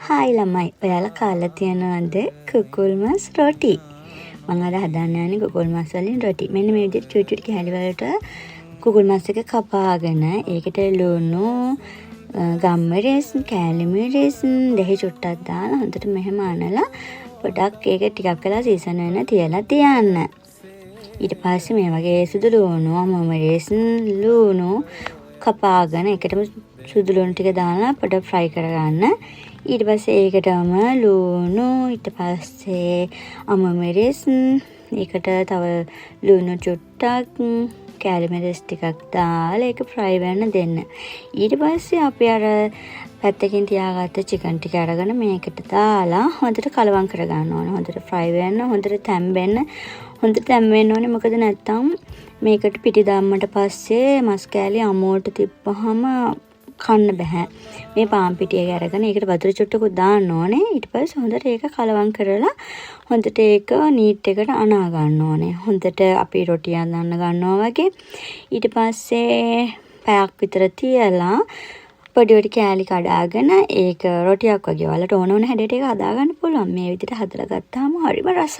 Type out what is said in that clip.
Hi ළමයි, ඔයාලා කාලා තියෙනවද කුකුල් මස් රොටි? මම අද හදන්න යන්නේ කුකුල් මස් වලින් රොටි. මෙන්න මේ විදිහට චූටි චූටි කෑලි වලට කුකුල් මස් එක කපාගෙන ඒකට ලුණු, ගම්මිරිස්, කෑලි මිරිස්, දහි චුට්ටක් දාලා හොඳට මෙහෙම අනලා පොඩක් ඒක ටිකක් වෙලා සීසන් වෙන්න තියලා තියන්න. ඊට පස්සේ මේ වගේ සුදු ලුණු, මිරිස්, ලුණු කපාගෙන එකටම සුදු ලුණු ටික දාලා පොඩක් ෆ්‍රයි කරගන්න. ඊට පස්සේ ඒකටම ලුණු, ඊට පස්සේ මිරිස්, ඒකට තව ලුණු චුට්ටක්, කෑලි මිරිස් ටිකක් දාලා ඒක ෆ්‍රයි වෙන්න දෙන්න. ඊට පස්සේ අපි අර පැත්තකින් තියාගත්ත චිකන් ටික අරගෙන මේකට දාලා හොඳට කලවම් කරගන්න ඕනේ. හොඳට ෆ්‍රයි වෙන්න, හොඳට තැම්බෙන්න. හොඳට තැම්බෙන්න ඕනේ. මොකද නැත්තම් මේකට පිටි දැම්මට පස්සේ මස් කෑලි අමුවට තිබ්බහම කන්න බෑ. මේ පාන් පිටියක අරගෙන ඒකට වතුර චුට්ටකුත් දාන්න ඕනේ. ඊට පස්සේ හොඳට ඒක කලවම් කරලා හොඳට ඒක නීට් එකට අනා ගන්න ඕනේ. හොඳට අපි රොටි අඳන්න ගන්නවා වගේ. ඊට පස්සේ පැයක් විතර තියලා පොඩි පොඩි කෑලි කඩාගෙන ඒක රොටියක් වගේ ඔයාලට ඕන හැඩයට ඒක හදාගන්න පුළුවන්. මේ විදිහට හදලා ගත්තාම හරිම රසයි.